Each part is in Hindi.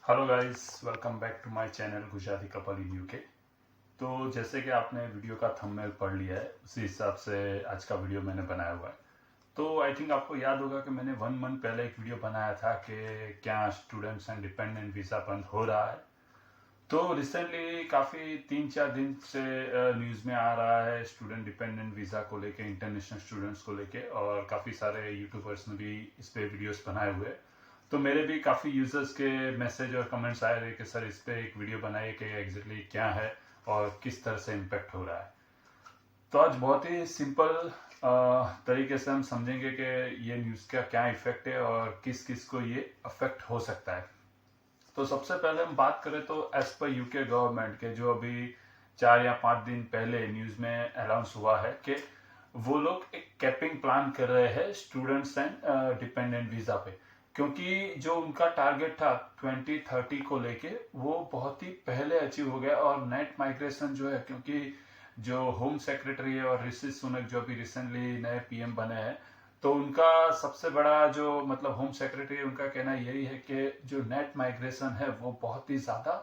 Hello guys, welcome back to my channel Gujarati couple in UK. तो जैसे कि आपने वीडियो का थंबनेल पढ़ लिया है, उसी हिसाब से आज का वीडियो मैंने बनाया हुआ है। तो आई थिंक आपको याद होगा कि मैंने 1 मंथ पहले एक वीडियो बनाया था कि क्या स्टूडेंट्स एंड डिपेंडेंट वीज़ा बंद हो रहा है। तो रिसेंटली काफ़ी 3-4 दिन से न्यूज़ में आ रहा है स्टूडेंट डिपेंडेंट वीज़ा को लेके, इंटरनेशनल स्टूडेंट्स को लेके, और काफ़ी सारे यूट्यूबर्स ने भी इस पे वीडियोस बनाए हुए हैं। तो मेरे भी काफ़ी यूजर्स के मैसेज और कमेंट्स आए रहे कि सर इस पे एक वीडियो बनाइए कि एग्जैक्टली क्या है और किस तरह से इम्पेक्ट हो रहा है। तो आज बहुत ही सिंपल तरीके से हम समझेंगे कि ये न्यूज़ का क्या इफेक्ट है और किस किस को ये अफेक्ट हो सकता है। तो सबसे पहले हम बात करें तो एज पर यूके गवर्नमेंट के जो अभी 4 या 5 दिन पहले न्यूज में अनाउंस हुआ है कि वो लोग एक कैपिंग प्लान कर रहे हैं स्टूडेंट्स एंड डिपेंडेंट वीजा पे, क्योंकि जो उनका टारगेट था 2030 को लेके वो बहुत ही पहले अचीव हो गया। और नेट माइग्रेशन जो है, क्योंकि जो होम सेक्रेटरी है और ऋषि सुनक जो अभी रिसेंटली नए पीएम बने हैं, तो उनका सबसे बड़ा जो मतलब होम सेक्रेटरी, उनका कहना यही है कि जो नेट माइग्रेशन है वो बहुत ही ज्यादा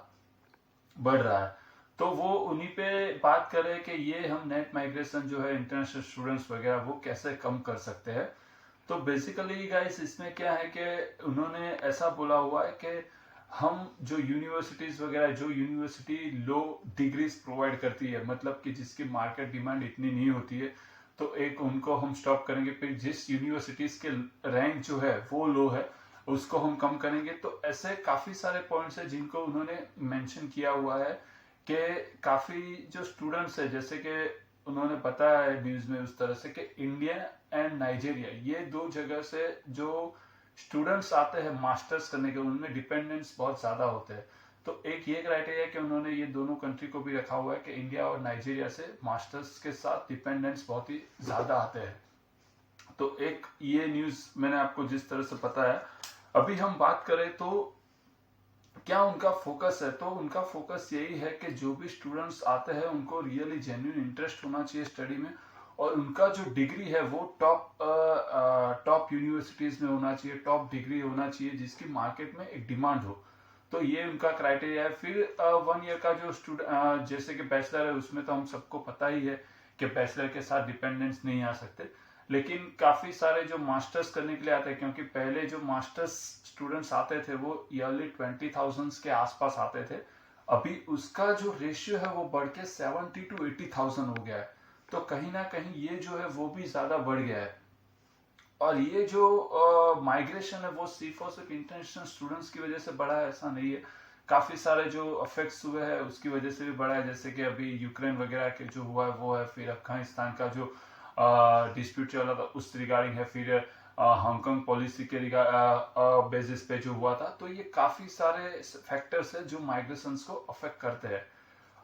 बढ़ रहा है। तो वो उन्हीं पे बात कर रहे हैं कि ये हम नेट माइग्रेशन जो है इंटरनेशनल स्टूडेंट्स वगैरह वो कैसे कम कर सकते हैं। तो बेसिकली गाइस इसमें क्या है कि उन्होंने ऐसा बोला हुआ है कि हम जो यूनिवर्सिटीज वगैरह, जो यूनिवर्सिटी लो डिग्रीज प्रोवाइड करती है, मतलब कि जिसकी मार्केट डिमांड इतनी नहीं होती है, तो एक उनको हम स्टॉप करेंगे। फिर जिस यूनिवर्सिटीज के रैंक जो है वो लो है, उसको हम कम करेंगे। तो ऐसे काफी सारे पॉइंट्स है जिनको उन्होंने मेंशन किया हुआ है कि काफी जो स्टूडेंट्स है, जैसे कि उन्होंने बताया है न्यूज में उस तरह से कि इंडिया एंड नाइजीरिया, ये दो जगह से जो स्टूडेंट्स आते हैं मास्टर्स करने के, उनमें डिपेंडेंट्स बहुत ज्यादा होते हैं। तो एक ये क्राइटेरिया कि उन्होंने ये दोनों कंट्री को भी रखा हुआ है कि इंडिया और नाइजीरिया से मास्टर्स के साथ डिपेंडेंट्स बहुत ही ज्यादा आते हैं। तो एक ये न्यूज मैंने आपको जिस तरह से बताया। अभी हम बात करें तो क्या उनका फोकस है, तो उनका फोकस यही है कि जो भी स्टूडेंट्स आते हैं उनको रियली जेन्युइन इंटरेस्ट होना चाहिए स्टडी में, और उनका जो डिग्री है वो टॉप यूनिवर्सिटीज में होना चाहिए, टॉप डिग्री होना चाहिए जिसकी मार्केट में एक डिमांड हो। तो ये उनका क्राइटेरिया है। फिर 1 ईयर का जो स्टूडेंट जैसे कि बैचलर है, उसमें तो हम सबको पता ही है कि बैचलर के साथ डिपेंडेंट्स नहीं आ सकते। लेकिन काफी सारे जो मास्टर्स करने के लिए आते हैं, क्योंकि पहले जो मास्टर्स स्टूडेंट्स आते थे वो ईयरली 20,000 के आसपास आते थे, अभी उसका जो रेशियो है वो बढ़ के 70 to 80,000 हो गया है। तो कहीं ना कहीं ये जो है वो भी ज्यादा बढ़ गया है। और ये जो माइग्रेशन है वो सिर्फ और सिर्फ इंटरनेशनल स्टूडेंट्स की वजह से बढ़ा है ऐसा नहीं है। काफी सारे जो अफेक्ट्स हुए हैं उसकी वजह से भी बढ़ा है, जैसे कि अभी यूक्रेन वगैरह के जो हुआ है वो है, फिर अफगानिस्तान का जो डिस्प्यूट चल रहा था उस रिगार्डिंग है, फिर हांगकांग पॉलिसी के बेसिस पे जो हुआ था। तो ये काफी सारे फैक्टर्स है जो माइग्रेशन को अफेक्ट करते हैं।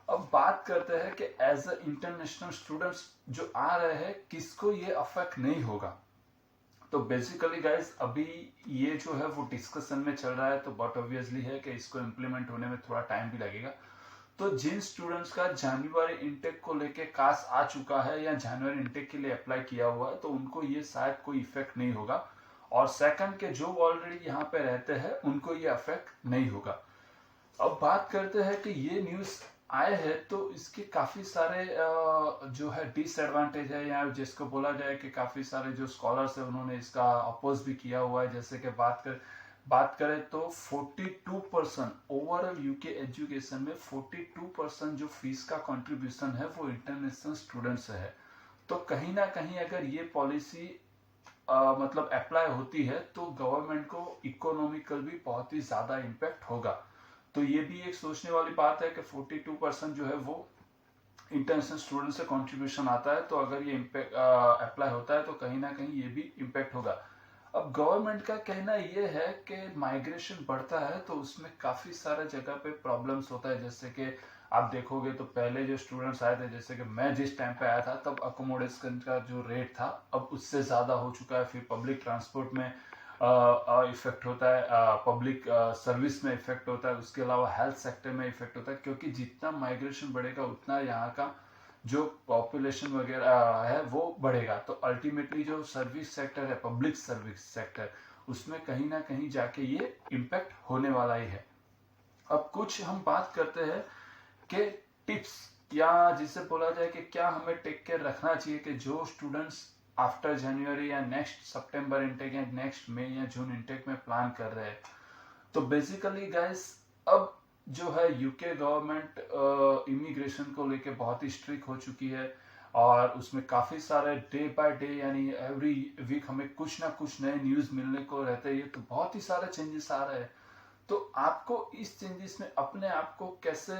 अब बात करते हैं कि एज अ इंटरनेशनल स्टूडेंट्स जो आ रहे हैं किसको ये अफेक्ट नहीं होगा। तो बेसिकली गाइज अभी ये जो है वो डिस्कशन में चल रहा है, तो बट ऑब्वियसली है कि इसको इम्प्लीमेंट होने में थोड़ा टाइम भी लगेगा। तो जिन स्टूडेंट्स का जनवरी इनटेक को लेके कास आ चुका है या जनवरी इनटेक के लिए अप्लाई किया हुआ है, तो उनको ये शायद कोई इफेक्ट नहीं होगा। और सेकंड के जो ऑलरेडी यहाँ पे रहते हैं उनको ये अफेक्ट नहीं होगा। अब बात करते हैं कि ये न्यूज आए हैं तो इसके काफी सारे जो है डिसएडवांटेज है, या जिसको बोला जाए कि काफी सारे जो स्कॉलर्स है उन्होंने इसका अपोज भी किया हुआ है। जैसे कि बात करें तो 42% ओवरऑल यूके एजुकेशन में 42% जो फीस का कंट्रीब्यूशन है वो इंटरनेशनल स्टूडेंट से है। तो कहीं ना कहीं अगर ये पॉलिसी मतलब अप्लाई होती है तो गवर्नमेंट को इकोनॉमिकल भी बहुत ही ज्यादा इम्पैक्ट होगा। तो ये भी एक सोचने वाली बात है कि 42% जो है वो इंटरनेशनल स्टूडेंट से कंट्रीब्यूशन आता है। तो अगर ये इम्पैक्ट अप्लाई होता है तो कहीं ना कहीं ये भी इम्पैक्ट होगा। अब गवर्नमेंट का कहना ये है कि माइग्रेशन बढ़ता है तो उसमें काफी सारे जगह पे प्रॉब्लम्स होता है। जैसे कि आप देखोगे तो पहले जो स्टूडेंट्स आए थे, जैसे कि मैं जिस टाइम पे आया था तब अकोमोडेशन का जो रेट था अब उससे ज्यादा हो चुका है। फिर पब्लिक ट्रांसपोर्ट में इफेक्ट होता है, पब्लिक सर्विस में इफेक्ट होता है, उसके अलावा हेल्थ सेक्टर में इफेक्ट होता है, क्योंकि जितना माइग्रेशन बढ़ेगा उतना यहाँ का जो पॉपुलेशन वगैरह है वो बढ़ेगा। तो अल्टीमेटली जो सर्विस सेक्टर है, पब्लिक सर्विस सेक्टर, उसमें कहीं ना कहीं जाके ये इम्पैक्ट होने वाला ही है। अब कुछ हम बात करते हैं कि टिप्स, या जिसे बोला जाए कि क्या हमें टेक केयर रखना चाहिए कि जो स्टूडेंट्स आफ्टर जनवरी या नेक्स्ट सितंबर इनटेक या नेक्स्ट मई या जून इनटेक में प्लान कर रहे हैं। तो बेसिकली गाइस, अब जो है यूके गवर्नमेंट इमिग्रेशन को लेके बहुत ही स्ट्रिक्ट हो चुकी है, और उसमें काफी सारे डे बाय डे यानी एवरी वीक हमें कुछ ना कुछ नए न्यूज मिलने को रहते हैं। तो बहुत ही सारे चेंजेस आ रहे हैं। तो आपको इस चेंजेस में अपने आप को कैसे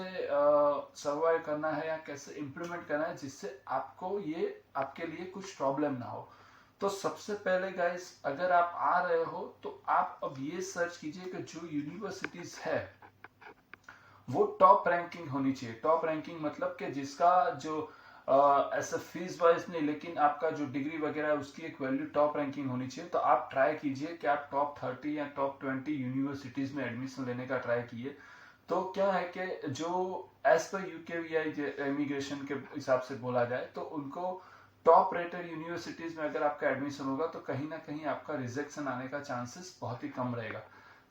सर्वाइव करना है या कैसे इम्प्लीमेंट करना है जिससे आपको ये आपके लिए कुछ प्रॉब्लम ना हो। तो सबसे पहले गाइस, अगर आप आ रहे हो तो आप अब ये सर्च कीजिए कि जो यूनिवर्सिटीज है वो टॉप रैंकिंग होनी चाहिए। टॉप रैंकिंग मतलब कि जिसका जो ऐसा फीस वाइज नहीं, लेकिन आपका जो डिग्री वगैरह है उसकी एक वैल्यू टॉप रैंकिंग होनी चाहिए। तो आप ट्राई कीजिए कि आप टॉप 30 या टॉप 20 यूनिवर्सिटीज में एडमिशन लेने का ट्राई कीजिए। तो क्या है कि जो एज पर यूकेवीआई इमिग्रेशन के हिसाब से बोला जाए तो उनको टॉप रेटेड यूनिवर्सिटीज में अगर आपका एडमिशन होगा तो कहीं ना कहीं आपका रिजेक्शन आने का चांसेस बहुत ही कम रहेगा।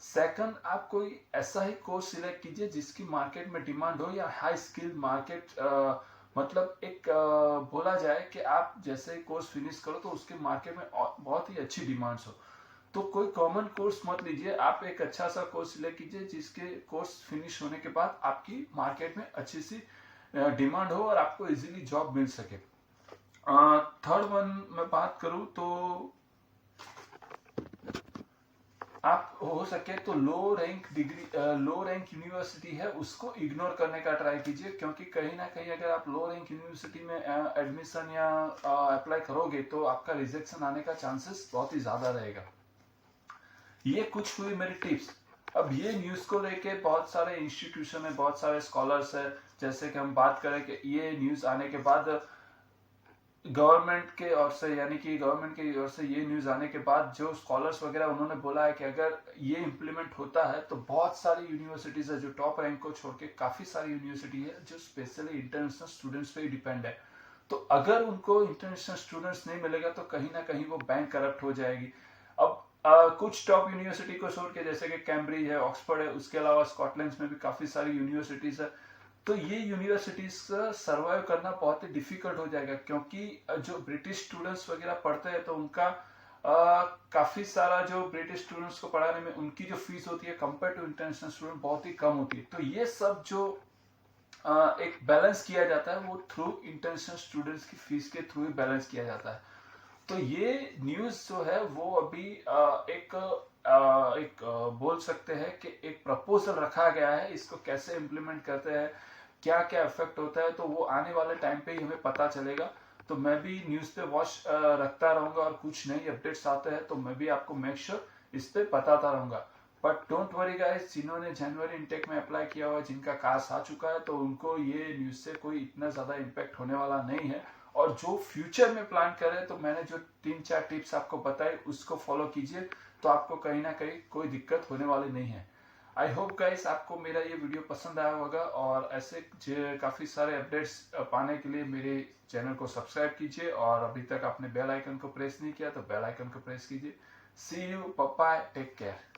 सेकंड, आप कोई ऐसा ही कोर्स सिलेक्ट कीजिए जिसकी मार्केट में डिमांड हो, या हाई स्किल मार्केट, मतलब एक बोला जाए कि आप जैसे ही कोर्स फिनिश करो तो उसके मार्केट में बहुत ही अच्छी डिमांड्स हो। तो कोई कॉमन कोर्स मत लीजिए, आप एक अच्छा सा कोर्स सिलेक्ट कीजिए जिसके कोर्स फिनिश होने के बाद आपकी मार्केट में अच्छी सी डिमांड हो और आपको इजीली जॉब मिल सके। थर्ड वन मैं बात करूं तो आप हो सके तो लो रैंक यूनिवर्सिटी है उसको इग्नोर करने का ट्राई कीजिए, क्योंकि कहीं ना कहीं अगर आप लो रैंक यूनिवर्सिटी में एडमिशन या अप्लाई करोगे तो आपका रिजेक्शन आने का चांसेस बहुत ही ज्यादा रहेगा। ये कुछ हुई मेरी टिप्स। अब ये न्यूज को लेके बहुत सारे इंस्टीट्यूशन है, बहुत सारे स्कॉलर्स है। जैसे कि हम बात करें कि ये न्यूज आने के बाद गवर्नमेंट के ओर से, यानी कि गवर्नमेंट की ओर से ये न्यूज आने के बाद जो स्कॉलर्स वगैरह उन्होंने बोला है कि अगर ये इम्प्लीमेंट होता है तो बहुत सारी यूनिवर्सिटीज है जो टॉप रैंक को छोड़ के काफी सारी यूनिवर्सिटी है जो स्पेशली इंटरनेशनल स्टूडेंट्स पे ही डिपेंड है। तो अगर उनको इंटरनेशनल स्टूडेंट्स नहीं मिलेगा तो कहीं ना कहीं वो बैंक करप्ट हो जाएगी। अब कुछ टॉप यूनिवर्सिटी को छोड़ के जैसे कि कैम्ब्रिज है, ऑक्सफोर्ड है, उसके अलावा स्कॉटलैंड में भी काफी सारी यूनिवर्सिटीज है। तो ये यूनिवर्सिटीज सर्वाइव करना बहुत ही डिफिकल्ट हो जाएगा, क्योंकि जो ब्रिटिश स्टूडेंट्स वगैरह पढ़ते हैं तो उनका काफी सारा जो ब्रिटिश स्टूडेंट्स को पढ़ाने में उनकी जो फीस होती है कंपेयर टू इंटरनेशनल स्टूडेंट बहुत ही कम होती है। तो ये सब जो एक बैलेंस किया जाता है वो थ्रू इंटरनेशनल स्टूडेंट्स की फीस के थ्रू ही बैलेंस किया जाता है। तो ये न्यूज जो है वो अभी एक बोल सकते हैं कि एक प्रपोजल रखा गया है, इसको कैसे इम्प्लीमेंट करते हैं, क्या क्या इफेक्ट होता है, तो वो आने वाले टाइम पे ही हमें पता चलेगा। तो मैं भी न्यूज पे वॉच रखता रहूंगा और कुछ नई अपडेट्स आते हैं तो मैं भी आपको मेक श्योर इस पे बताता रहूंगा। बट डोंट वरी गाइस, जिन्होंने जनवरी इनटेक में अप्लाई किया हुआ है, जिनका कास्ट आ चुका है, तो उनको ये न्यूज से कोई इतना ज्यादा इम्पैक्ट होने वाला नहीं है। और जो फ्यूचर में प्लान करे तो मैंने जो 3-4 टिप्स आपको बताई उसको फॉलो कीजिए, तो आपको कहीं ना कहीं कोई दिक्कत होने वाली नहीं है। आई होप गाइस आपको मेरा ये वीडियो पसंद आया होगा, और ऐसे काफी सारे अपडेट्स पाने के लिए मेरे चैनल को सब्सक्राइब कीजिए, और अभी तक आपने बेल आइकन को प्रेस नहीं किया तो बेल आइकन को प्रेस कीजिए। सी यू, बाय, टेक केयर।